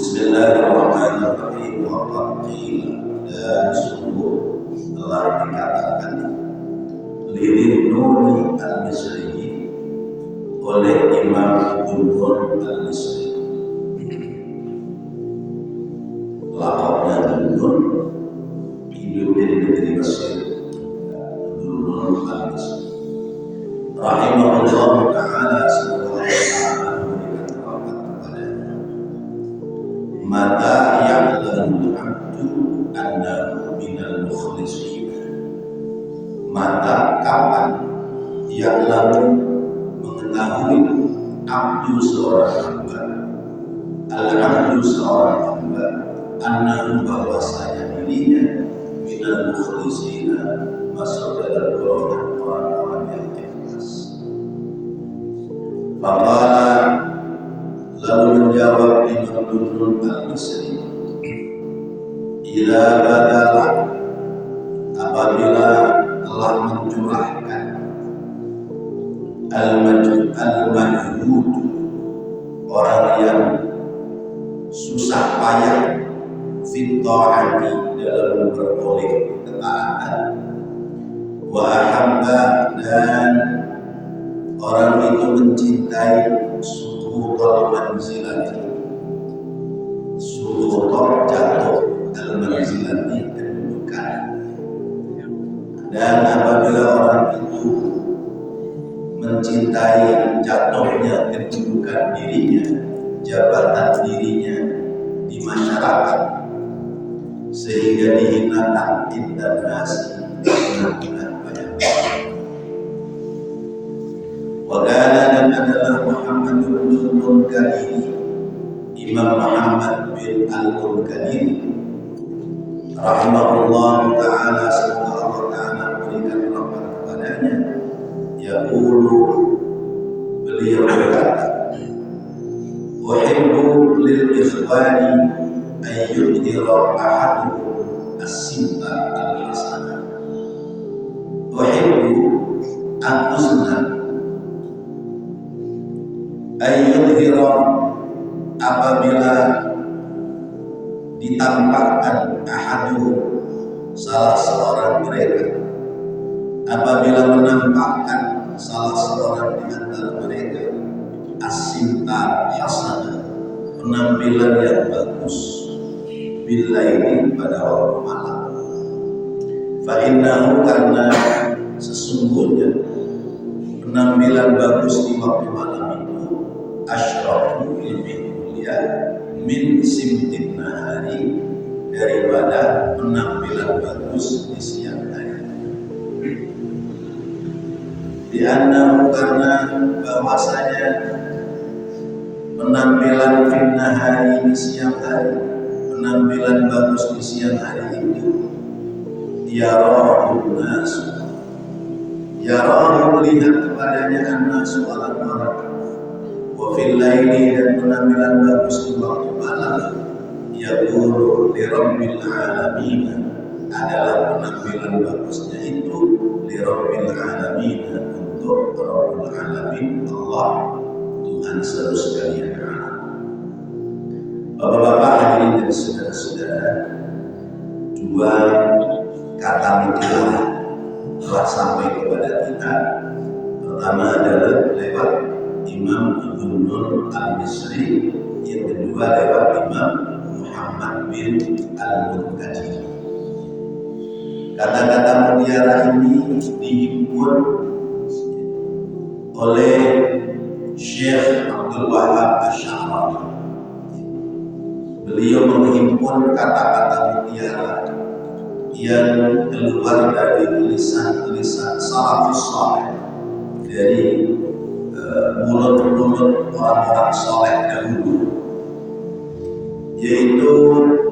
Bismillahirrahmanirrahim. Dan sungguh telah dikatakan Lidin Nuri al-Misri oleh Imam Ibn al-Misri. Lakabnya Ibn, hidup di negeri Mesir. Ibn al-Misri rahimahullah ta'ala, semoga Allah memberikan rahmat kepadanya. Mata ya'lamul abdu annahu minal mukhlisin. Mata kapan ya'lamu mengetahui abdu seorang hamba, al-abdu seorang hamba, annahu bahwasanya dirinya minal mukhlisin, masuk dalam golongan orang-orang yang ikhlas. Faqala, lalu menjawab Imam Ibn al-Misri, ila badala, apabila telah mencurahkan al-majhud, orang yang susah payah, fit ta'ati, dalam berpolitik ketaatan, wa ahabba, dan orang itu mencintai suhutul manzilati, suhutul jatuh, al-manzilati, kedudukan. Dan apabila orang itu mencintai jatuhnya kedudukan dirinya, jabatan dirinya di masyarakat, sehingga dihinakan indah nasi, banyak. Wagana, dan adalah Muhammad bin al-Munkadir, Imam Muhammad bin al-Munkadir rahimahullah ta'ala, semoga Allah ta'ala berikan rahmat kepadanya. Yaqulu, beliau berkata, uhibbu lil ikhwani ayyudhira ahaduhum as-sinta al-hasanah. Uhibbu, aku senang, ayyudhira, apabila ditampakkan ahaduhum, salah seorang mereka, apabila menampakkan salah seorang di antara mereka as-sinta hasanah, penampilan yang bagus, billaili, pada waktu malam. Fa innahu, karena sesungguhnya penampilan bagus di waktu malam itu asyrafu, lebih mulia, min simtin nahari, daripada penampilan bagus di siang hari. Diannahu, karena bahwasanya penampilan fin nahari, di siang hari, penampilan bagus di siang hari itu yarahu nasu, yarahu, melihat kepadanya an-nasu, orang-orang. Wa fil laili, dan penampilan bagus di waktu malam, yaqulu li rabbil alamin, adalah penampilan bagusnya itu li rabbil alamin, untuk Rabbul Alamin, Allah, Tuhan seluruh sekalian alam. Bapak-bapak hadirin dan saudara-saudara, dua kata mutiara telah sampai kepada kita. Pertama adalah lewat Imam Ibn al-Misri, yang kedua lewat Imam Muhammad bin al-Munkadir. Kata-kata mutiara ini dihimpun oleh Syekh Abdul Wahab Asy-Sya'rani. Beliau menghimpun kata-kata mutiara yang keluar dari tulisan-tulisan salafus saleh, dari mulut-mulut orang-orang saleh dahulu, yaitu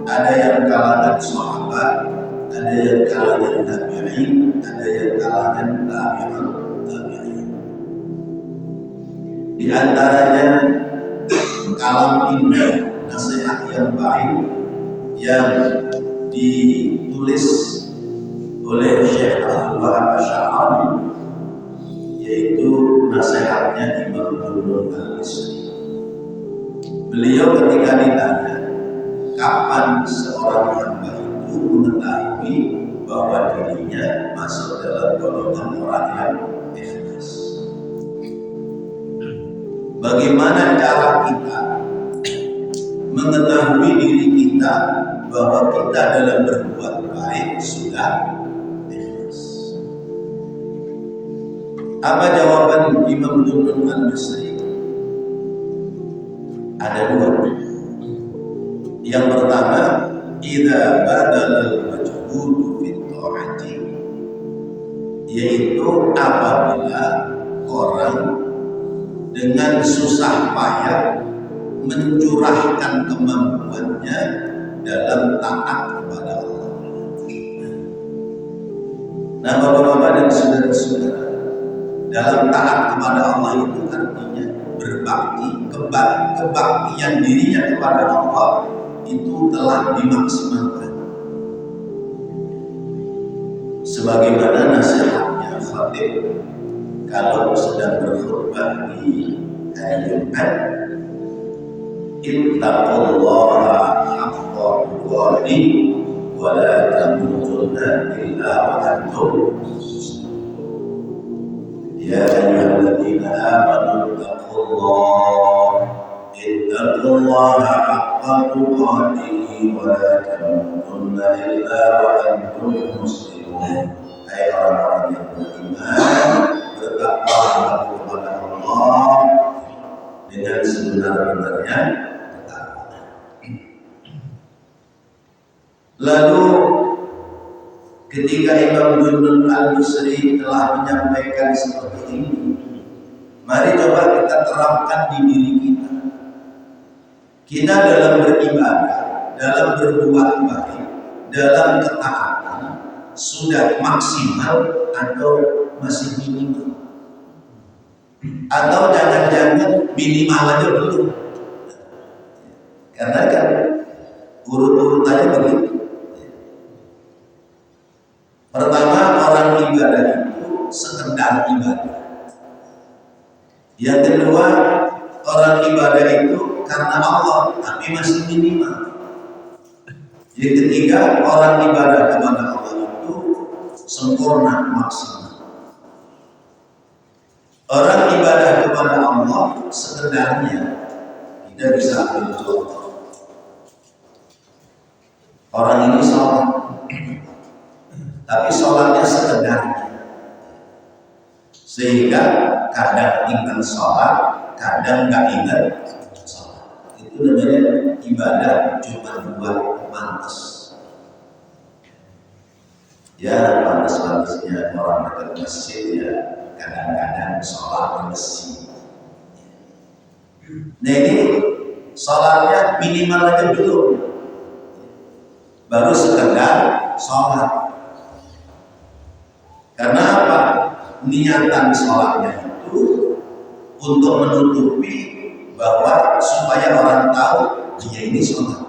ada yang kalangan sahabat, ada yang kalangan tabi'in, ada yang kalangan tabi'in. Di antaranya kalam indah, nasihat yang baik yang ditulis oleh Syekh Abdul Wahab Asy-Sya'rani, yaitu nasihatnya Imam Ibn al-Misri. Beliau ketika ditanya kapan seorang hamba itu mengetahui bahwa dirinya masuk dalam golongan orang yang ikhlas. Bagaimana cara kita mengetahui diri kita bahwa kita dalam berbuat baik sudah ikhlas? Apa jawaban Imam Junun Al-Basri? Ada dua. Yang pertama, idza badala al-majhudu fi ta'ati, yaitu apabila orang dengan susah payah mencurahkan kemampuannya dalam taat kepada Allah. Nah, bapak-bapak dan saudara-saudara, dalam taat kepada Allah itu artinya berbakti, kebaktian dirinya kepada Allah itu telah dimaksimalkan. Sebagaimana nasihatnya khatib kalau sedang berkhutbah di hari Jumat, ittaqullaha haqqa tuqatih wa la tamutunna illa wa antum muslimun. Ya ayyuhalladzina amanu ittaqullaha haqqa tuqatih wa la tamutunna illa wa antum muslimun. Hai orang-orang yang beriman, bertakwalah kepada Allah dengan sebenar-benarnya ketakwaan. Lalu ketika Imam Junun Al-Basri telah menyampaikan seperti ini, mari coba kita terapkan di diri kita. Kita dalam beribadah, dalam berbuat baik, dalam ketaatan sudah maksimal atau masih minimal? Atau jangan-jangan minimal aja belum? Karena kan urut-urutannya begitu. Pertama, orang ibadah itu sekedar ibadah. Yang kedua, orang ibadah itu karena Allah, tapi masih minimal. Yang ketiga, orang ibadah kepada Allah itu sempurna, maksimal. Orang ibadah kepada Allah sekedarnya, kita bisa ambil contoh. Orang ini sholat, tapi sholatnya sekedarnya, sehingga kadang ingat sholat, kadang nggak ingat sholat. Itu namanya ibadah cuma buat pantas. Ya, pantas-pantasnya orang dekat masjid ya, kadang-kadang sholat di masjid. Nah ini sholatnya minimal aja belum, baru sekedar sholat. Karena apa? Niatan sholatnya itu untuk menutupi bahwa supaya orang tahu dia ini sholat.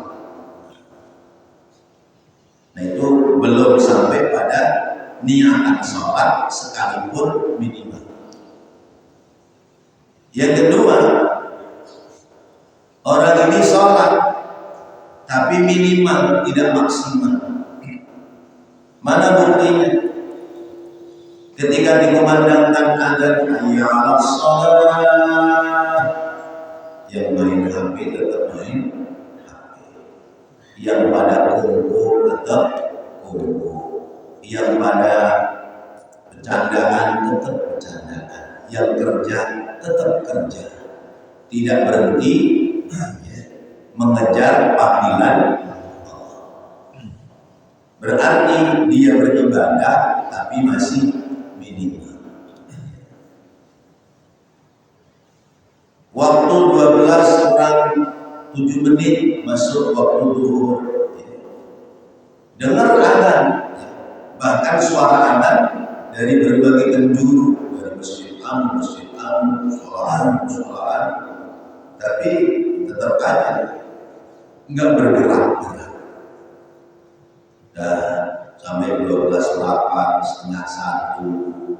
Nah itu belum sampai pada niatan sholat sekalipun minimal. Yang kedua, orang ini sholat tapi minimal, tidak maksimal. Mana buktinya? Ketika dikumandangkan adzan hayya 'alas shalah, yang main HP tetap main HP, yang pada kumpul tetap kumpul, yang pada bercandaan tetap bercandaan, yang kerja tetap kerja, tidak berhenti mengejar panggilan Allah. Berarti dia beribadah tapi masih minimal. Waktu 12:07 masuk waktu zuhur. Dengar adzan, bahkan suara adzan dari berbagai penjuru, dari masjid sholat, tapi tetap aja nggak bergerak-gerak. Dan sampai 12:04, setengah 1,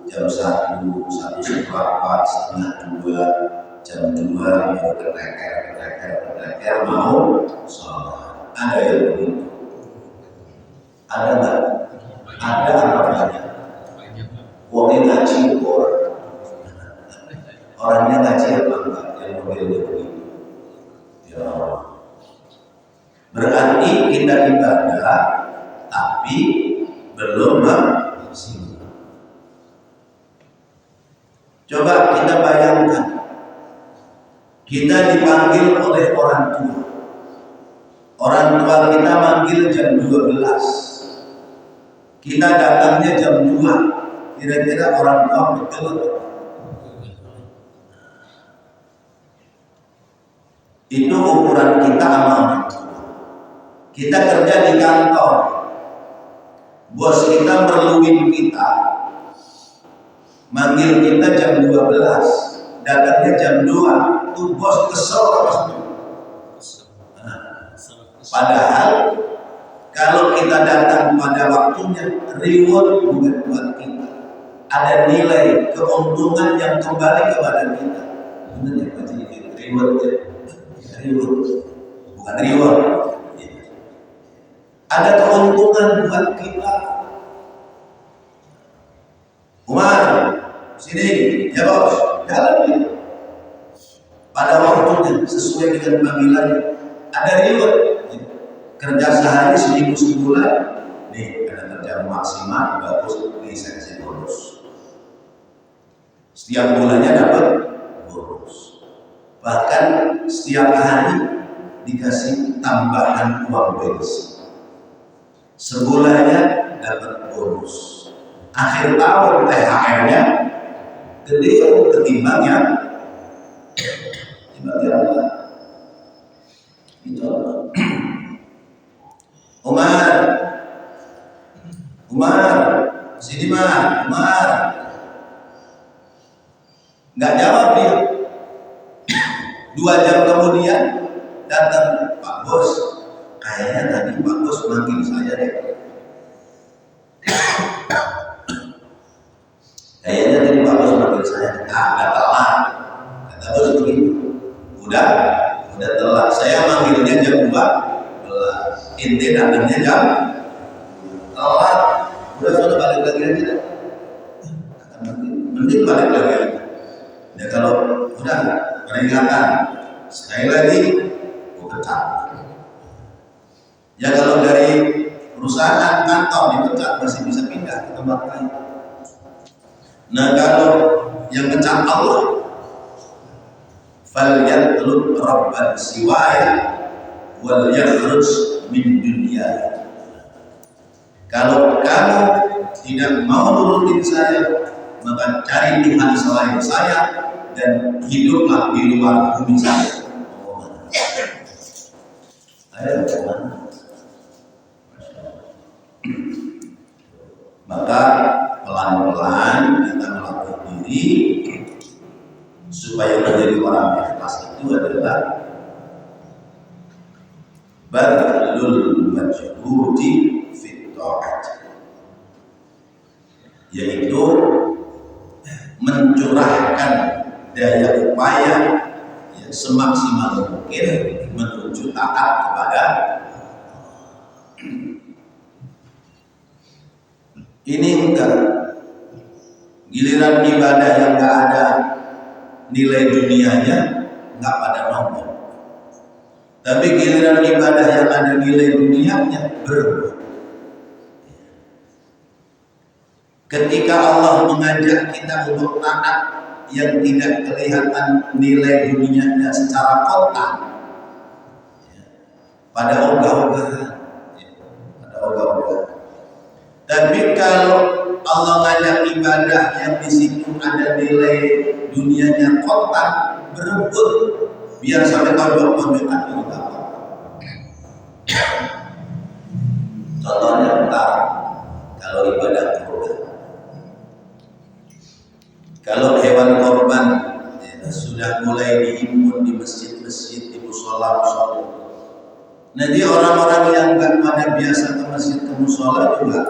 jam 1, 1:04, setengah 2, jam 2 mau kereker mau sholat. Ada yang begitu? Ada nggak? Ada apa banyak? Uangnya ngaji orangnya ngaji apa enggak? Yang modelnya begitu. Ya Allah. Berarti kita ibadah tapi belum maksimal. Coba kita bayangkan, kita dipanggil oleh orang tua. Orang tua kita manggil jam 12. Kita datangnya jam 2. Kira-kira orang tua betul? Itu ukuran kita sama orang tua. Kita kerja di kantor, bos kita perluin kita, manggil kita jam 12, datangnya jam 2, tuh bos kesel pasti. Padahal kalau kita datang pada waktunya, reward bukan buat kita, ada nilai keuntungan yang kembali kepada kita. Benar ya Pak Cik? Reward ya, reward bukan reward. Ada keuntungan buat kita. Umar, sini, ya bos, jalan ya. Pada waktunya sesuai dengan panggilan, ada reward. Kerja sehari seminggu sebulan, nih ada kerja maksimal bagus di seksi bonus. Setiap bulannya dapat bonus. Bahkan setiap hari dikasih tambahan uang bensin. Sebulannya dapat bonus. Akhir tahun THR-nya gede ketimbang yang apa? Itu apa? Umar, sini mah, Umar. Nggak jawab dia. 2 jam kemudian datang Pak Bos. Kayaknya tadi Pak Bos manggil saya deh. Kayaknya tadi Pak Bos manggil saya. Agak telat. Kata Bos begitu. Udah telat. Saya manggilnya jam 2. Inti datangnya jam telat. Udah sudah balik lagi aja. Mending balik lagi aja. Ya kalau udah peringatan sekali lagi, pecat. Ya kalau dari perusahaan kantor dipecat masih bisa pindah ke tempat lain. Nah kalau yang pecat Allah, falyatlub rabban siwaya wal yakhruj min dunya. Kalau kamu tidak mau nurutin saya, maka cari Tuhan selain saya dan hiduplah di luar bumi saya. Ayo, maka pelan-pelan kita melatih diri supaya menjadi orang ikhlas itu adalah badlul majhudi fit ta'at, yaitu mencurahkan daya upaya yang semaksimal mungkin menuju taat kepada ini. Enggak, giliran ibadah yang enggak ada nilai dunianya enggak pada nomor, tapi giliran ibadah yang ada nilai dunianya berubah. Ketika Allah mengajak kita untuk taat yang tidak kelihatan nilai dunianya secara kontan, pada ogah-ogahan. Tapi kalau Allah ngajak ibadah yang di situ ada nilai dunianya kontan, berebut biar sampai tonjok-tonjokan itu enggak apa-apa. Contohnya bentar, kalau ibadah kurban, kalau hewan korban ya, sudah mulai dihimpun di masjid-masjid, di musola-musola. Nanti orang-orang yang nggak pada biasa ke masjid, ke musola juga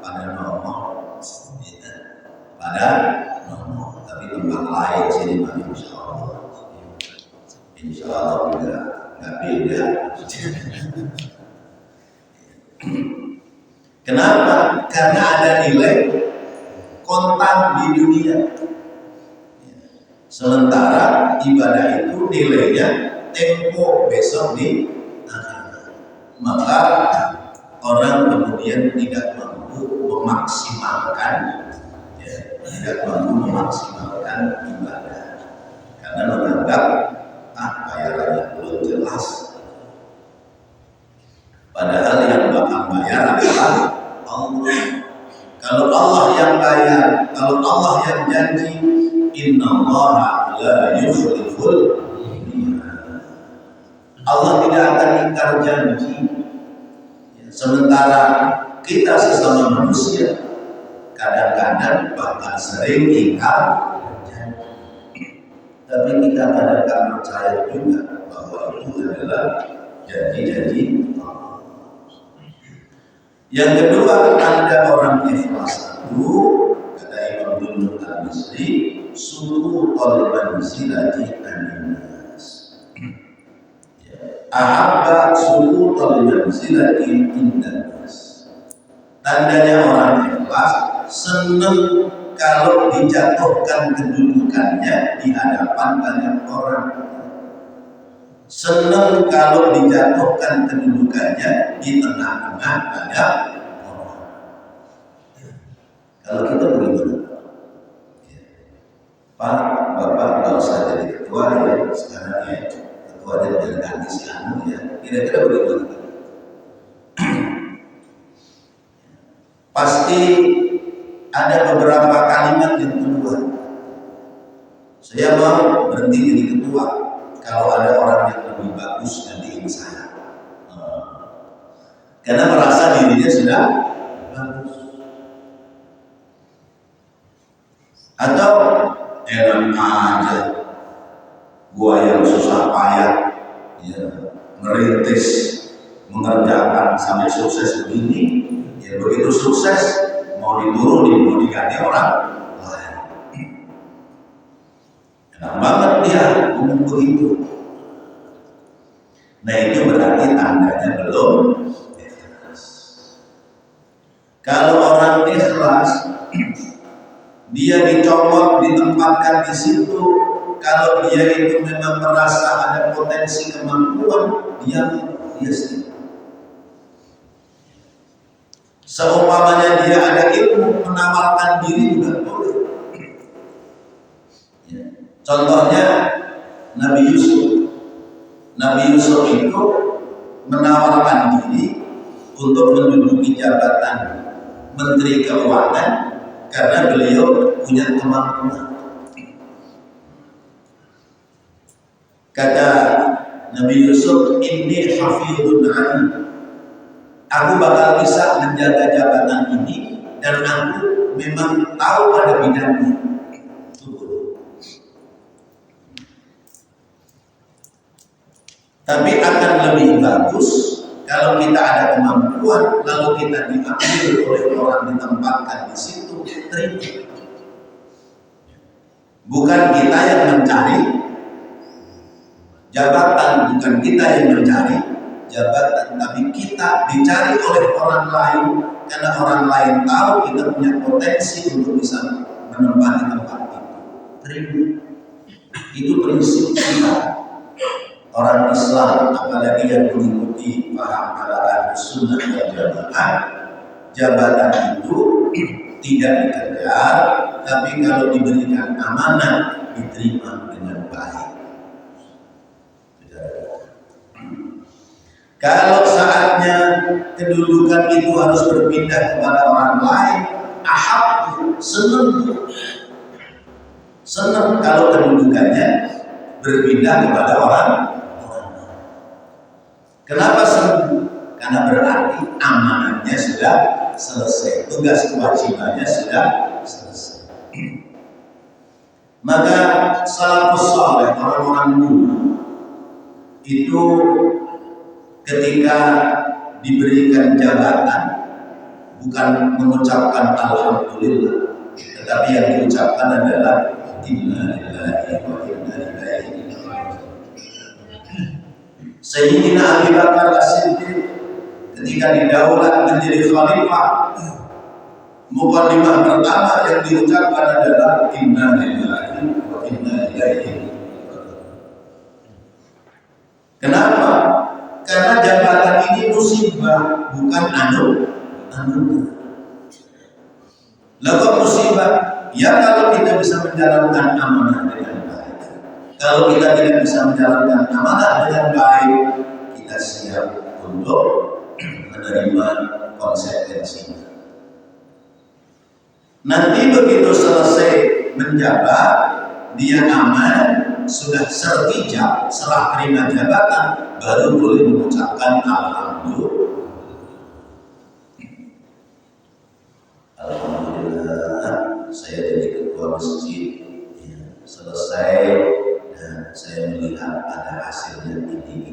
pada nomor, ya, pada nomor. Tapi tempat lain sini mah insya Allah nggak beda. Kenapa? Karena ada nilai kontan di dunia. Sementara ibadah itu nilainya tempo besok di akhirat. Maka orang kemudian tidak mampu memaksimalkan, ibadah karena menganggap bayarannya belum jelas. Padahal yang bakal bayar adalah Allah. Kalau Allah yang bayar, kalau Allah yang janji, innallaha la yukhliful mi'ad. Allah tidak akan ingkar janji. Sementara kita sesama manusia kadang-kadang bahkan sering ingkar janji. Tapi kita kadang-kadang percaya juga bahwa itu adalah janji-janji Allah. Yang kedua, tanda orang ikhlas itu kata Imam Ibnu Al-Misri, surutul manzilati an-nas. Ahabba surutul manzilati indas. Tandanya orang ikhlas senang kalau dijatuhkan kedudukannya di hadapan banyak orang. Senang kalau dijatuhkan kedudukannya di tengah-tengah banyak orang. Kalau kita bagaimana? Pak, Bapak nggak usah jadi ketua ya, sekarang ya ketua dari ganti si Anu ya. Kira-kira bagaimana? Pasti ada beberapa kalimat yang keluar. Saya mau berhenti jadi ketua kalau ada orang yang lebih bagus gantiin saya. Karena merasa dirinya sudah bagus. Atau enak aja gua yang susah payah ya, merintis mengerjakan sampai sukses begini, ya begitu sukses mau diturunin, mau diganti orang lain. Enak banget dia ngomong begitu. Nah itu berarti tandanya belum ikhlas. Kalau orang ikhlas, dia dicomot, ditempatkan di situ. Kalau dia itu memang merasa ada potensi kemampuan, dia sendiri. Seumpamanya dia ada ilmu, menawarkan diri juga boleh. Ya. Contohnya Nabi Yusuf. Nabi Yusuf itu menawarkan diri untuk menduduki jabatan Menteri Keuangan karena beliau punya kemampuan. Kata Nabi Yusuf, inni hafidhun alim. Aku bakal bisa menjaga jabatan ini dan aku memang tahu pada bidangnya. Tapi akan lebih bagus kalau kita ada kemampuan lalu kita diambil oleh orang ditempatkan di situ, terima. Bukan kita yang mencari jabatan, bukan kita yang mencari jabatan, tapi kita dicari oleh orang lain karena orang lain tahu kita punya potensi untuk bisa menempati tempat itu. Terima. Itu prinsip kita. Orang Islam, apalagi yang mengikuti paham ala sunnah wal jamaah, jabatan itu tidak dikejar, tapi kalau diberikan amanah diterima dengan baik. Kalau saatnya kedudukan itu harus berpindah kepada orang lain, senang kalau kedudukannya berpindah kepada orang. Kenapa senang? Karena berarti amanahnya sudah selesai, tugas kewajibannya sudah selesai. Maka salafus saleh, orang-orang dulu itu ketika diberikan jabatan bukan mengucapkan alhamdulillah, tetapi yang diucapkan adalah inna lillahi wa inna ilaihi raji'un. Sayyidina Abu Bakar As-Siddiq ketika didaulat menjadi khalifah, mukadimah pertama yang diucapkan adalah inna lillahi wa inna ilaihi. Kenapa? Karena jabatan ini musibah, bukan anugerah. Lalu musibah, ya kalau kita bisa menjalankan amanah dengan baik. Kalau kita tidak bisa menjalankan amanah dengan baik, kita siap untuk menerima konsekuensinya. Nanti begitu selesai menjabat, dia aman, sudah sertijab, serah terima jabatan, baru boleh mengucapkan alhamdulillah. Alhamdulillah, saya jadi ketua masjid, ya, selesai dan saya melihat ada hasilnya ini.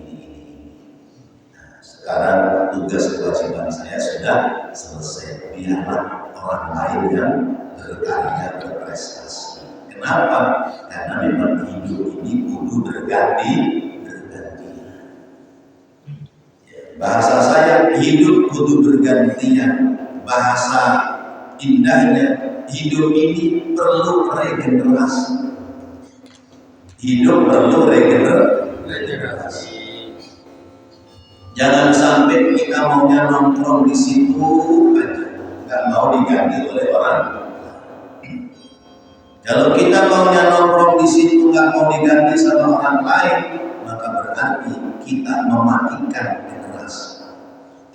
Nah, sekarang tugas kewajiban saya sudah selesai. Biarlah orang lain yang berkarya berprestasi. Kenapa? Karena memang hidup ini kudu berganti. Ya, bahasa saya hidup kudu bergantian. Bahasa indahnya hidup ini perlu regenerasi. Hidup perlu regenerasi. Jangan sampai kita maunya nongkrong di situ aja, nggak mau diganti oleh orang. Kalau kita maunya nongkrong di situ nggak mau diganti sama orang lain, maka berarti kita mematikan generasi,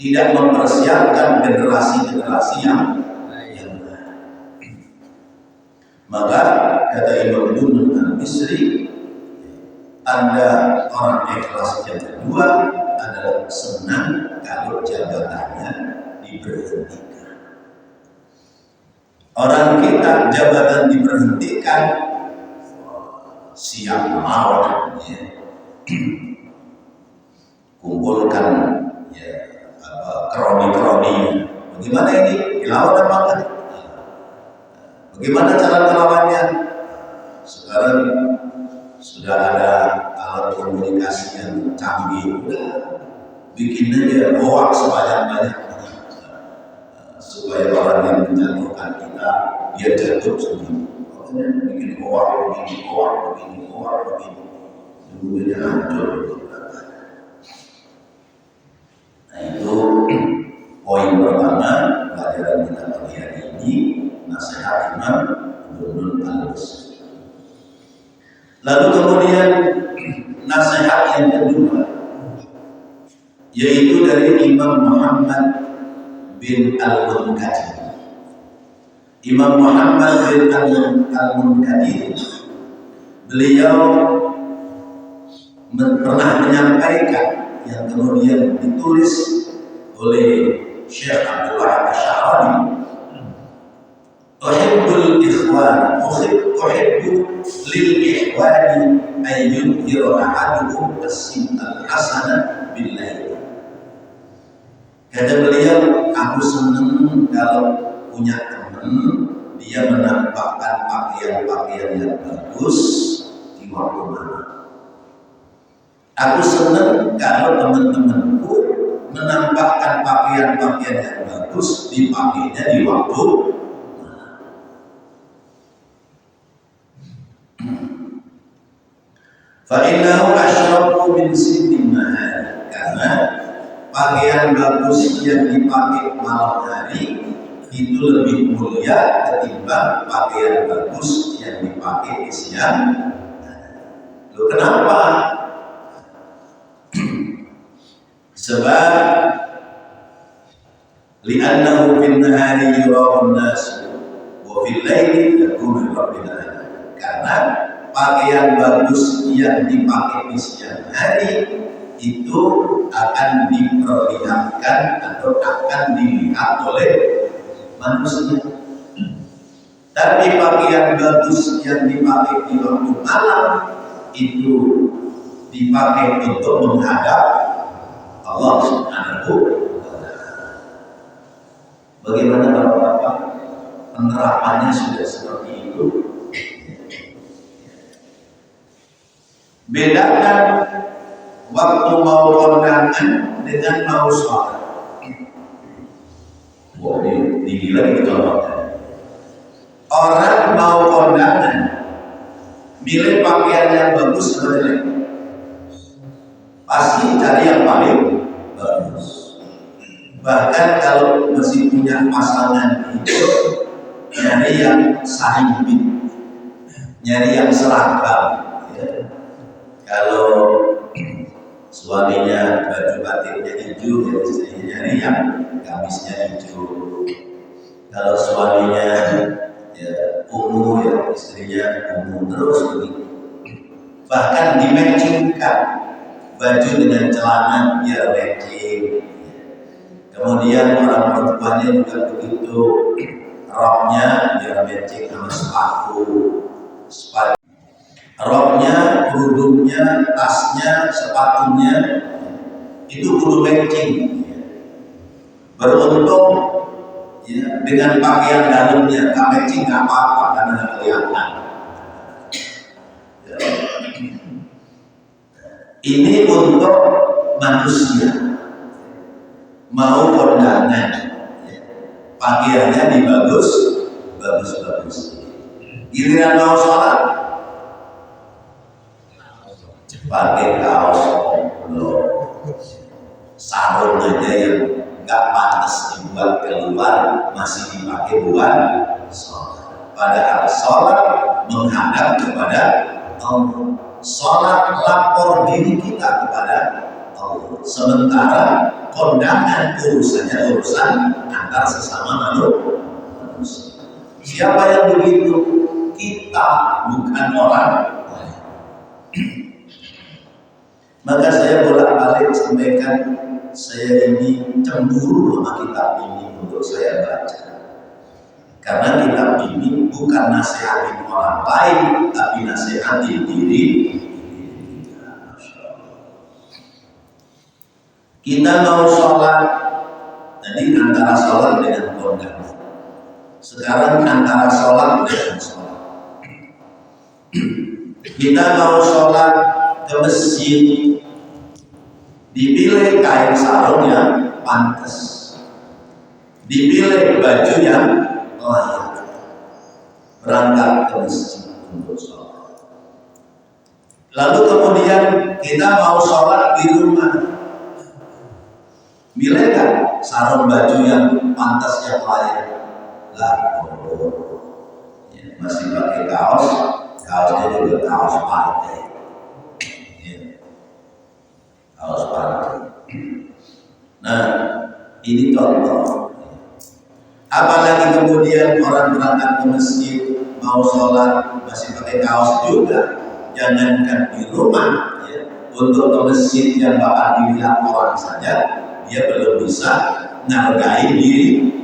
tidak mempersiapkan generasi-generasi yang lain. Maka kata Imam Ibnu Al-Misri, tanda orang ikhlas yang kedua adalah senang kalau jabatannya diberhentikan. Orang kita jabatan diberhentikan, siap melawan, ya. Kumpulkan ya kroni-kroni. Bagaimana ini? Dilawan apa enggak? Bagaimana cara melawannya? Sekarang sudah ada alat komunikasi yang canggih, bikin aja hoax sebanyak-banyaknya supaya orang yang menjatuhkan kita dia jatuh sendiri. Bikin hoax begini. Dunia hancur. Nah itu poin pertama pelajaran kita pagi hari ini, nasihat Imam Ibnu Al-Misri. Lalu kemudian nasihat yang kedua, yaitu dari Imam Muhammad bin Al-Munkadir. Imam Muhammad bin Al-Munkadir, beliau pernah menyampaikan yang kemudian ditulis oleh Syekh Abdullah Asy'ari, uhibbul ikhwan, uhibbu lil ikhwani an yudhira ahaduhum as-simta al-hasanah billahi. Kata beliau, aku senang kalau punya teman dia menampakkan pakaian-pakaian yang bagus di waktu malam. Aku senang kalau teman-temanku menampakkan pakaian-pakaian yang bagus dipakainya di waktu malam. Fa'innahu asyrafu min sittin nahar, karena pakaian bagus yang dipakai malam hari itu lebih mulia ketimbang pakaian bagus yang dipakai di siang. Loh, kenapa? Sebab li'annahu fil nahari yura'un nas wa fil laili yakunu rabbil alamin. Karena pakaian bagus yang dipakai di siang hari itu akan diperlihatkan atau akan dilihat oleh manusia. Tapi pakaian bagus yang dipakai di waktu malam itu dipakai untuk menghadap Allah Subhanahu wa ta'ala. Bagaimana Bapak-bapak penerapannya sudah seperti itu? Bedakan waktu mau kondangan dengan mau sholat. Wah, ini tinggi lagi contohnya. Orang mau kondangan, milih pakaian yang bagus atau jelek? Pasti cari yang paling bagus. Bahkan kalau masih punya pasangan itu, nyari yang sahibit, nyari yang seragam. Ya. Kalau suaminya baju batiknya hijau, ya istrinya nyari yang gamisnya hijau. Kalau suaminya ya ungu, ya istrinya ungu, terus begitu. Bahkan dimatchingkan baju dengan celana biar matching. Kemudian orang perempuannya juga begitu, roknya biar matching sama sepatu, roknya, kerudungnya, tasnya, sepatunya itu kudu matching. Beruntung ya, dengan pakaian dalamnya nggak matching nggak apa-apa karena nggak kelihatan. Ya. Ini untuk manusia mau kondangan, ya. Pakaiannya dibagus, bagus. Giliran mau sholat, pakai kaos polo, sarung aja yang nggak pantas dibuat keluar masih dipakai buat sholat. Padahal sholat menghadap kepada Allah. Sholat lapor diri kita kepada Allah. Sementara kondangan urusannya urusan antar sesama manusia. Siapa yang begitu? Kita, bukan orang lain. Maka saya bolak-balik sampaikan, saya ini cemburu sama kitab ini untuk saya baca. Karena kitab ini bukan nasihatin orang lain, tapi nasihatin diri. Kita mau sholat, tadi antara sholat dengan kondangan. Sekarang antara sholat dengan sholat. Kita mau sholat ke masjid, dipilih kain sarung yang pantas, dipilih baju yang layak, berangkat ke masjid untuk sholat. Lalu kemudian kita mau sholat di rumah, milih kan sarung baju yang pantas yang layak? Lah, ya, masih pakai kaosnya juga kaos partai. Kaos partai. Nah, ini contoh. Apalagi kemudian orang berangkat ke masjid mau sholat masih pakai kaos juga. Jangankan di rumah, ya, untuk ke masjid yang bakal dilihat orang saja, dia belum bisa menghargai diri.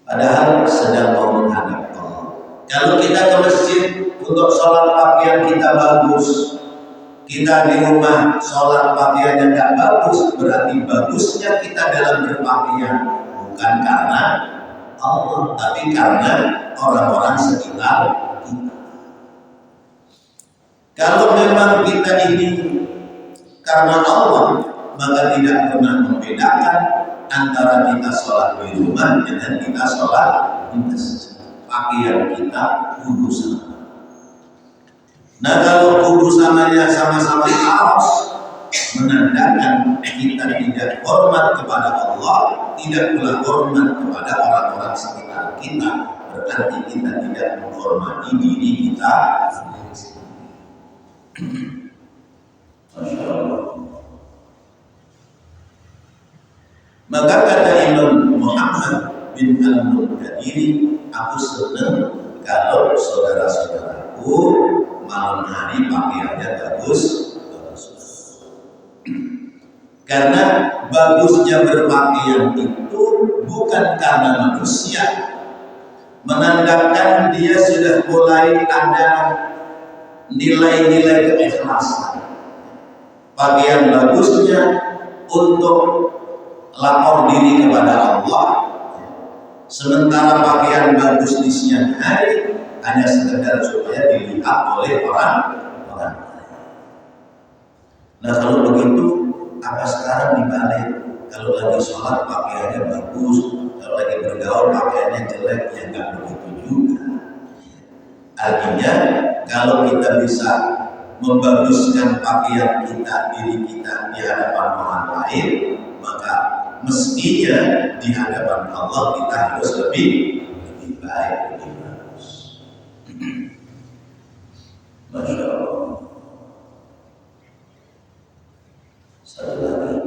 Padahal sedang mau menghadap Allah. Kalau kita ke masjid untuk sholat pakaian kita bagus, kita di rumah sholat pakaiannya tidak bagus, berarti bagusnya kita dalam berpakaian bukan karena Allah, tapi karena orang-orang sekitar kita. Kalau memang kita ini karena Allah, maka tidak pernah membedakan antara kita sholat di rumah dengan kita sholat di masjid. Pakaian kita kudu sama. Nah, kalau kudu samanya sama-sama kaos, menandakan kita tidak hormat kepada Allah, tidak pula hormat kepada orang-orang sekitar kita. Berarti kita tidak menghormati diri kita sendiri. Masya Allah. Maka kata Imam Muhammad bin Al-Munqadiri, aku senang kalau saudara-saudaraku malam hari pakaiannya bagus. Karena bagusnya berpakaian itu bukan karena manusia, menandakan dia sudah mulai ada nilai-nilai keikhlasan. Pakaian bagusnya untuk lapor diri kepada Allah, sementara pakaian bagus di siang hari hanya sekedar supaya dilihat oleh orang lain. Nah, kalau begitu, apa sekarang dibalik? Kalau lagi sholat pakaiannya bagus, kalau lagi bergaul pakaiannya jelek, ya nggak begitu juga. Artinya kalau kita bisa membaguskan pakaian kita, diri kita di hadapan orang lain, maka mestinya di hadapan Allah kita harus lebih baik, lebih bagus. Masya Allah. Satu lagi.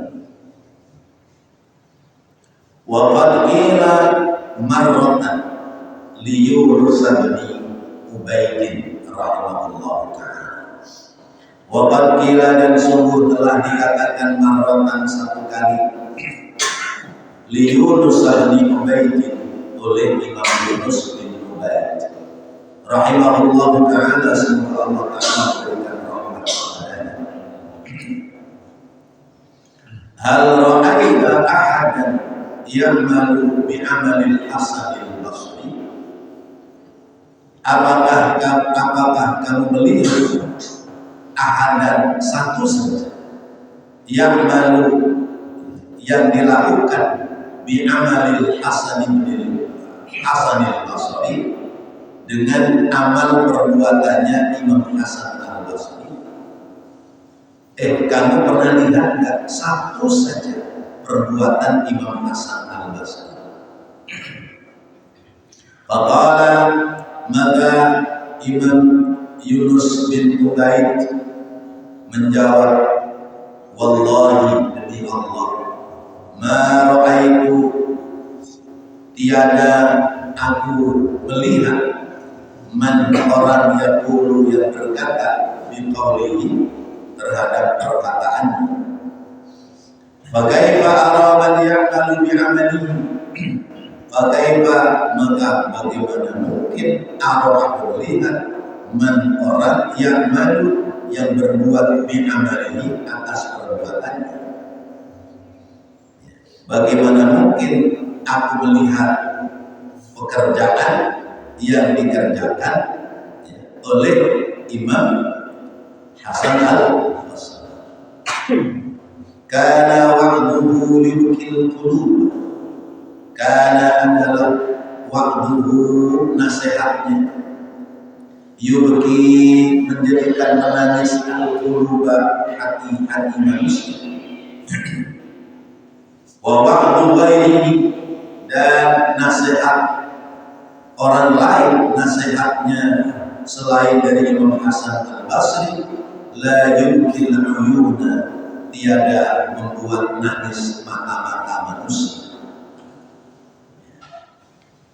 Wa qad qila marratan li Yunus bin Ubayd rahimahullah ta'ala. Wa qad qila, dan sungguh telah dikatakan marratan satu kali li Yunus bin Ubayd oleh Imam Yunus bin Ubayd rahimahullah ta'ala, semoga Allah Ta'ala berikan rahmat kepadanya. Hal ra'aita ahadan ya'malu bi'amalil Hasan al-Basri? Apakah kamu melihat ahadan, satu saja, ya'malu, yang dilakukan bi'amalil Hasan al-Basri, dengan amal perbuatannya Imam Hasan al-Basri? Kamu pernah lihat nggak satu saja perbuatan Imam Hasan al-Basri? Faqala, maka Imam Yunus bin Ubayd menjawab, wallahi, demi Allah, ma ra'aitu, tiada aku melihat, man, orang yaqulu, yang berkata, biqaulihi, terhadap perkataannya. Bagaiba araman ya'malu bi'amalihi, bagaiba, maka bagaimana mungkin aku melihat, man, orang ya'malu, yang berbuat bi'amalihi, atas perbuatannya. Bagaimana mungkin aku melihat pekerjaan yang dikerjakan oleh Imam Hasan al-Basri. Kana wa'duhu liyukil qulub, kana adalah wa'duhu, nasihatnya, yubki, menjadikan menangis, al-quluba, hati-hati manusia, wa wa'du ghairihi, dan nasihat orang lain, nasihatnya selain dari Imam Hasan al-Basri, la yumkin uyuna, tiada membuat nangis mata-mata manusia.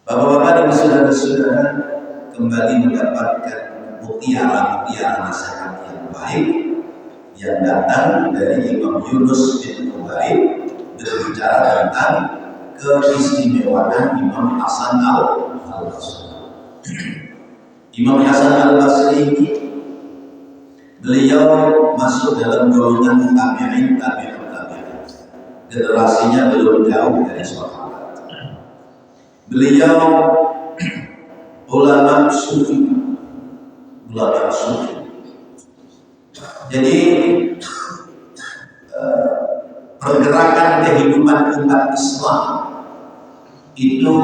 Bapak-bapak dan saudara-saudara, kembali mendapatkan mutiara-mutiara nasihat yang baik yang datang dari Imam Yunus bin Ubayd, berbicara tentang keistimewaan Imam Hasan al-Basri. Imam Hasan al-Basri ini, beliau masuk dalam golongan tabi'in. Generasinya belum jauh dari sahabat. Beliau ulama sufi. Jadi pergerakan kehidupan umat Islam itu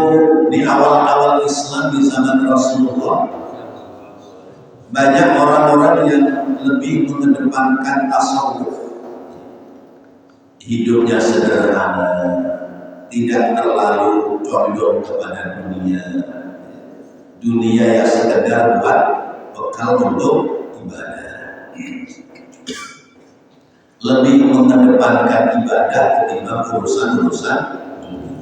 di awal-awal Islam di zaman Rasulullah, banyak orang-orang yang lebih mengedepankan tasawuf, hidupnya sederhana, tidak terlalu condong kepada dunia yang sekedar buat bekal untuk ibadah, lebih mengedepankan ibadah ketimbang urusan-urusan dunia.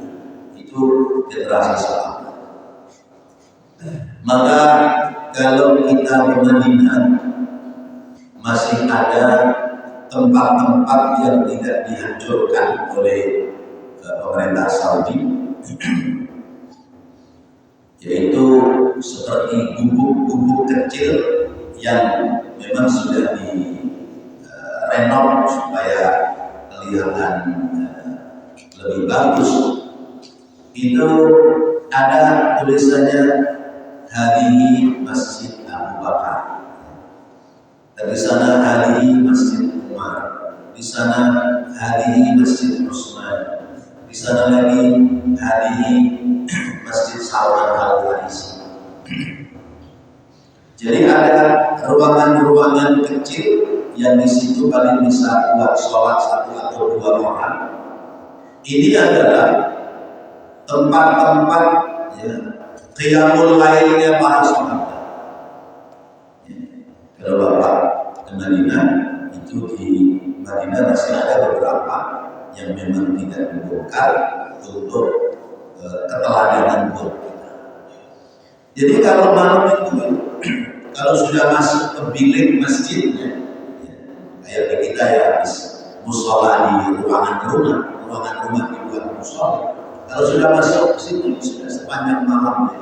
Itu generasi sahabat. Maka kalau kita ke Madinah, masih ada tempat-tempat yang tidak dihancurkan oleh pemerintah Saudi, yaitu seperti gubuk-gubuk kecil yang memang sudah direnov supaya kelihatan lebih bagus. Itu ada tulisannya, hadihi Masjid Abu Bakar. Di sana hadihi Masjid Umar. Di di sana hari Masjid Usman, di sana lagi hari Masjid Salman Al Farisi. Jadi ada ruangan-ruangan kecil yang di situ paling bisa buat sholat satu atau dua orang. Ini adalah tempat-tempat ya, qiyamul lailnya para sahabat. Ya, kalau Bapak ke Madinah, itu di Madinah masih ada beberapa yang memang tidak dibongkar untuk keteladanan buat kita. Jadi kalau malam itu kalau sudah masuk ke bilik masjidnya, ya, kayak di kita ya, musola di ruangan rumah dibuat musola. Kalau sudah masuk ke situ sudah sepanjang malam.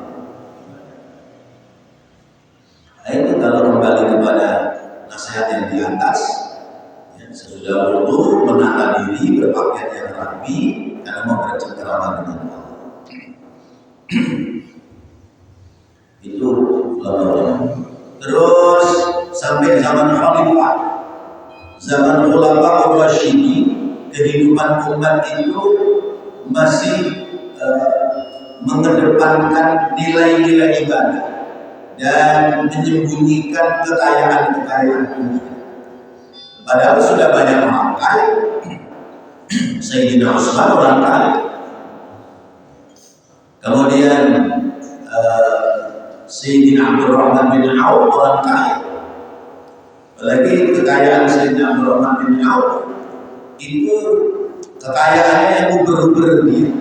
Nah itu kalau kembali kepada nasihat yang di atas, ya, sesudah wudu menata diri berpakaian yang rapi karena mau bercengkerama dengan Allah. Itu terus sampai zaman Khalifah, zaman Khulafaur Rasyidin, kehidupan umat itu masih mengedepankan nilai-nilai ibadah dan menyembunyikan kekayaan-kekayaan dunia. Padahal sudah banyak orang kaya. Sayyidina Utsman orang kaya. Kemudian Sayyidina Abdurrahman bin Auf orang kaya. Apalagi kekayaan Sayyidina Abdurrahman bin Auf itu kekayaannya yang uber-uber dia.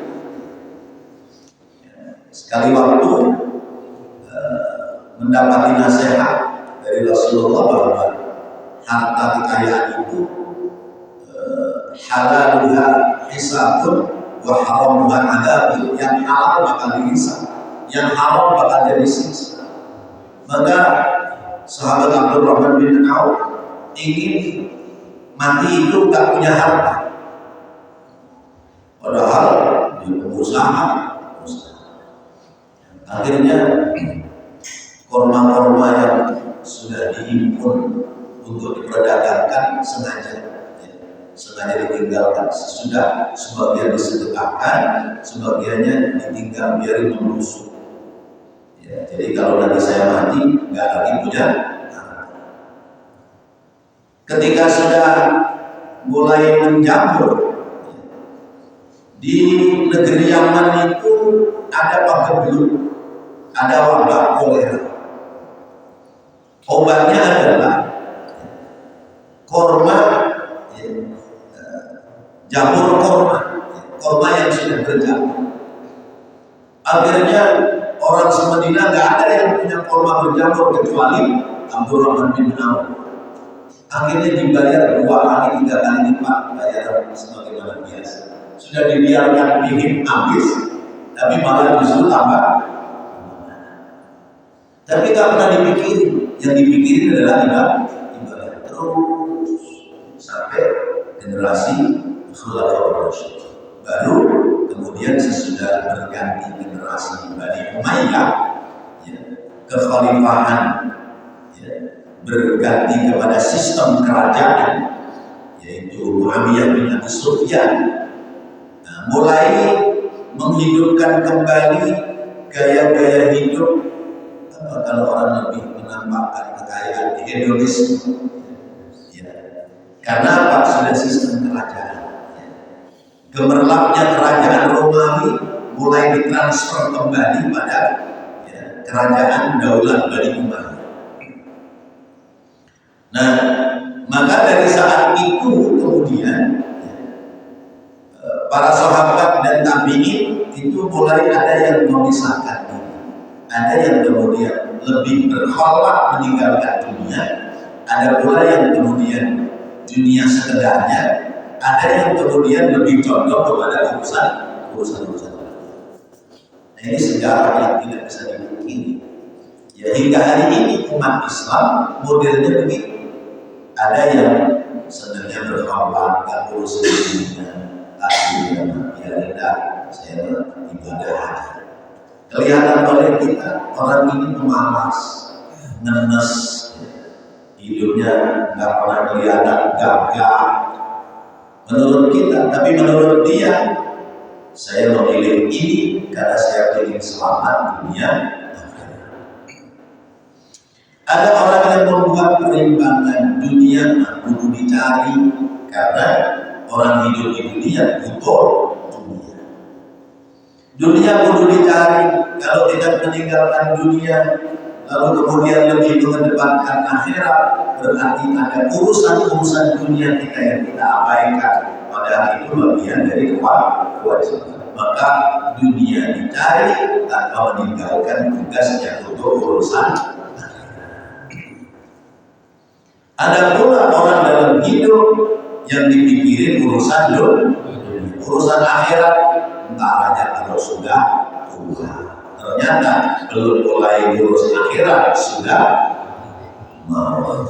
Sekali waktu mendapati nasihat dari Rasulullah bahwa harta kekayaan itu halaluha hisabun wa haramuha adabun, yang halal bakal dihisab, yang haram bakal jadi siksa. Maka sahabat Abdurrahman bin Auf ingin mati itu tak punya harta, padahal dia pengusaha. Akhirnya korma-korma yang sudah dihimpun untuk diperdagangkan sengaja ditinggalkan. Sesudah sebagian disedekahkan, sebagiannya ditinggal biarin membusuk. Ya, jadi kalau nanti saya mati nggak lagi punya. Ketika sudah mulai menjamur di negeri Yaman itu ada pagebluk, ada wabah kolera. Obatnya adalah korma, jamur korma yang sudah berjamur. Akhirnya orang semedina nggak ada yang punya korma berjamur kecuali Abdurrahman bin Auf. Akhirnya dibayar 2 kali 3 kali lipat bayaran sebagaimana biasa. Sudah dibiarkan dingin habis, tapi malah justru tambah. Tapi tak pernah dipikirin. Yang dipikirin adalah ibadah terus sampai generasi Khulafaur Rasyidin. Baru kemudian sesudah berganti generasi Bani Umayyah, ya, kekhalifahan, ya, berganti kepada sistem kerajaan, yaitu Muawiyah bin Abi Sufyan. Nah, mulai menghidupkan kembali gaya-gaya hidup, kalau orang lebih menampakkan kekayaan hedonisme, ya. Karena apa? Sudah sistem kerajaan, ya. Gemerlapnya kerajaan Romawi mulai ditransfer kembali pada, ya, kerajaan Daulah Bani Umayyah. Nah, maka dari saat itu kemudian para sahabat dan tabi'in itu mulai ada yang memisahkan diri, ada yang kemudian lebih berkholwat meninggalkan dunia, ada pula yang kemudian dunia sekedarnya, ada yang kemudian lebih condong kepada urusan. Nah, ini sejarah yang tidak bisa dipungkiri. Ya, hingga hari ini umat Islam modelnya begitu. Ada yang sebenarnya berkholwat, nggak urus dirinya, ya tidak, saya beribadah. Kelihatan oleh kita orang ini pemalas, ngenes, hidupnya nggak pernah kelihatan gagah, menurut kita, tapi menurut dia, saya memilih ini karena saya ingin selamat dunia. Ada orang yang membuat perimbangan dunia kudu dicari karena orang hidup di dunia butuh dunia. Dunia kudu dicari, kalau tidak meninggalkan dunia, lalu kemudian lebih mengedepankan akhirat, berarti ada urusan-urusan dunia kita yang kita abaikan. Padahal itu bagian dari kewajiban. Maka dunia dicari tanpa meninggalkan tugasnya untuk urusan. Ada pula orang dalam hidup yang dipikirin urusan dunia, urusan akhirat, entar aja kalau sudah tua. Ternyata belum mulai urus akhirat sudah mau.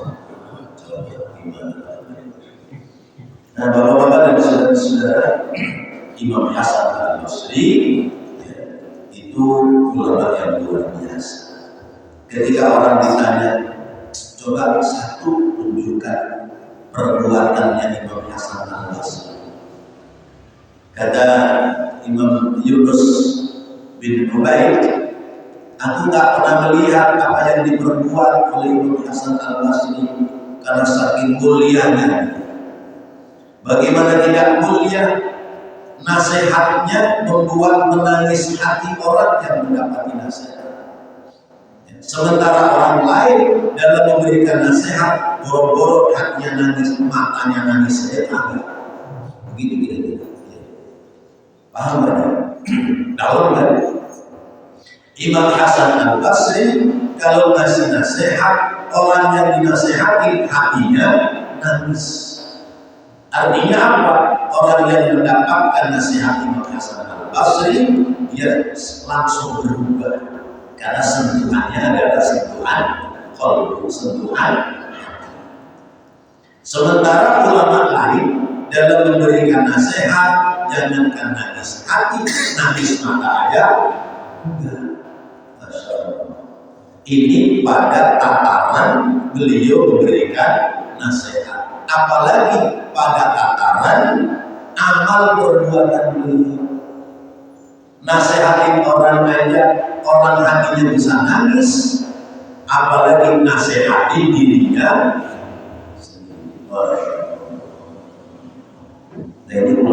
Nah, bapak-bapak dan saudara-saudara, Imam Hasan Al-Basri itu ulama yang luar biasa. Ketika orang ditanya, coba satu tunjukkan perbuatannya Imam Hasan Al-Basri. Kata Imam Yunus bin Ubaid, aku tak pernah melihat apa yang diperbuat oleh Imam Hasan Al-Basri karena saking mulianya. Bagaimana tidak mulia, nasihatnya membuat menangis hati orang yang mendapati nasihat. Sementara orang lain dalam memberikan nasihat, boro-boro hatinya nangis, matanya nangis saja tak. Begitu. Paham kan? Tahu kan? Imam Hasan Al-Basri kalau ngasih nasihat, orang yang dinasihati hatinya nangis. Artinya apa? Orang yang mendapatkan nasihat Imam Hasan Al-Basri, dia langsung berubah. Karena sentuhannya adalah sentuhan qalbu, sentuhan hati. Sementara ulama lain dalam memberikan nasihat, jangankan nangis hati, nangis mata aja. Ini pada tataran beliau memberikan nasihat. Apalagi pada tataran amal perbuatan beliau. Nasihatin orang aja, orang hatinya bisa nangis, apalagi nasihatin dirinya. Nah, ini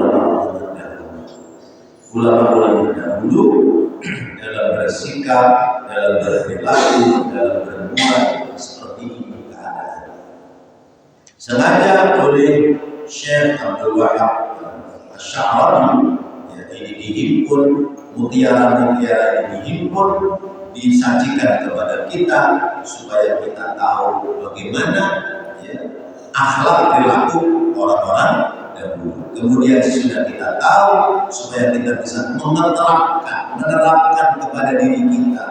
ulama-ulama dahulu dalam bersikap, dalam berperilaku, dalam berbuat seperti ini keadaan. Sengaja oleh Syekh Abdul Wahab Asy'arani, ini dihimpun, mutiara-mutiara ini dihimpun, disajikan kepada kita supaya kita tahu bagaimana akhlak perilaku orang-orang dahulu. Kemudian sudah kita tahu supaya kita bisa menerapkan kepada diri kita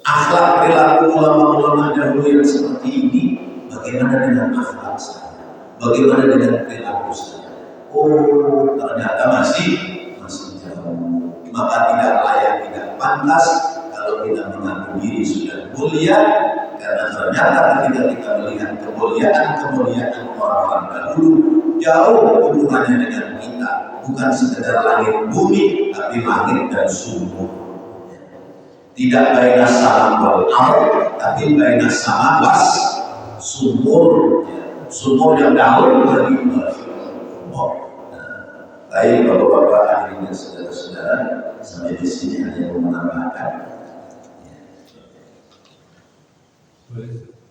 akhlak perilaku ulama-ulama dahulu yang seperti ini. Bagaimana dengan akhlak saya? Bagaimana dengan perilaku saya? Oh, ternyata masih jauh. Maka tidak layak, tidak pantas kalau kita mengaku diri sudah mulia, karena ternyata ketika kita melihat kemuliaan orang-orang dahulu jauh hubungannya dengan kita, bukan sekedar langit bumi, tapi langit dan sumur. Tidak baina sama wal ard, tapi baina sama was sumur. Sumur yang dalam beriman. Baik bapak-bapak hadirin dan saudara-saudara, sampai di sini hanya mau menambahkan.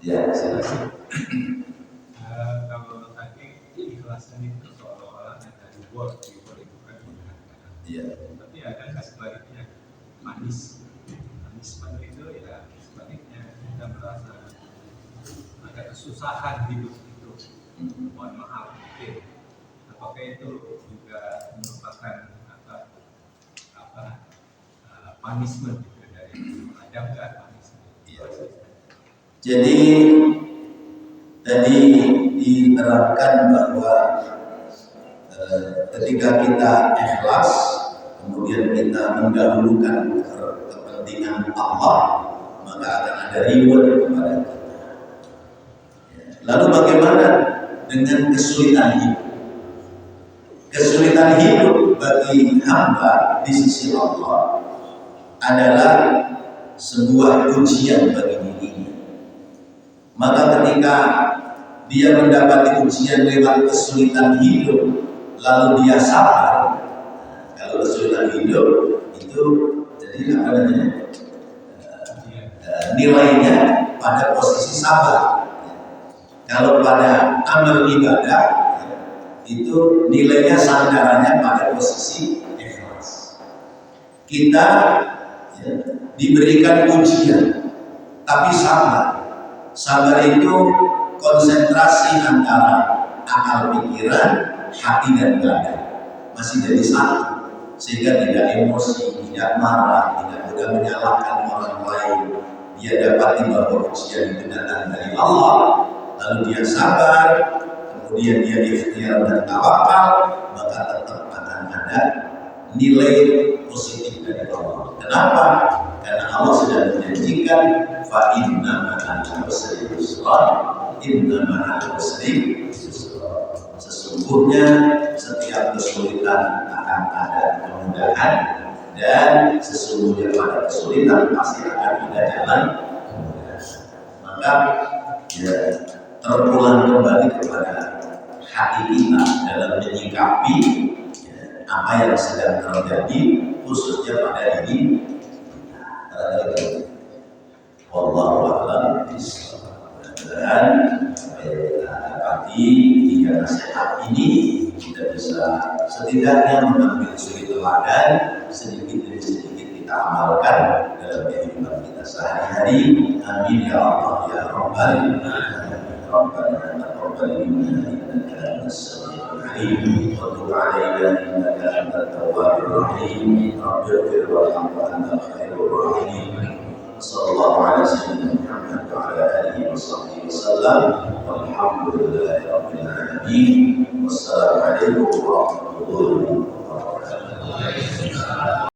Ya, silakan. Kalau tadi ikhlasan itu seolah-olah ada reward itu kan menyenangkan. Iya. Tapi ada sebaliknya, manis itu ya sebaliknya kita merasa ada kesusahan hidup itu. Mohon maaf, apakah itu juga merupakan punishment dari ada nggak punishment? Iya. Jadi tadi diterapkan bahwa ketika kita ikhlas, kemudian kita mendahulukan kepentingan Allah, maka akan ada reward kepada kita. Lalu bagaimana dengan kesulitan hidup. Kesulitan hidup bagi hamba di sisi Allah adalah sebuah ujian bagi dirinya. Maka ketika dia mendapati ujian lewat kesulitan hidup, lalu dia sabar. Kalau kesulitan hidup itu jadi apa namanya? Nilainya pada posisi sabar. Kalau pada amal ibadah itu nilainya sandarannya pada posisi ikhlas. Kita diberikan ujian, tapi sabar. Sabar itu konsentrasi antara akal pikiran, hati dan badan masih jadi satu, sehingga tidak emosi, tidak marah, tidak mudah menyalahkan orang lain. Dia dapati bahwa ujian itu datang dari Allah, lalu dia sabar. Kemudian dia ikhtiar dan tawakal, maka tetap akan ada nilai positif dari Allah. Kenapa? Karena Allah sudah menjanjikan fa inna ma'al usri yusra, inna ma'al usri yusra. Sesungguhnya setiap kesulitan akan ada kemudahan, dan sesungguhnya pada kesulitan pasti akan ada jalan kemudahan. Maka ya, terpulang kembali kepada hati kita dalam menyikapi apa yang sedang terjadi, khususnya pada diri kita. Wallahu a'lam bishawab. Dan kita dapati tiga nasihat ini kita bisa setidaknya mengambil suri teladan, sedikit demi sedikit kita amalkan dalam kehidupan kita sehari-hari. Amin ya Allah ya Rabbal alamin. ربنا تقبل منا انك انت السميع العليم وتب علينا انك انت التواب الرحيم رب اغفر وارحم وانت خير الراحمين صلى الله على سيدنا محمد وعلى اله وصحبه وسلم والحمد لله رب العالمين والسلام عليكم ورحمه الله وبركاته.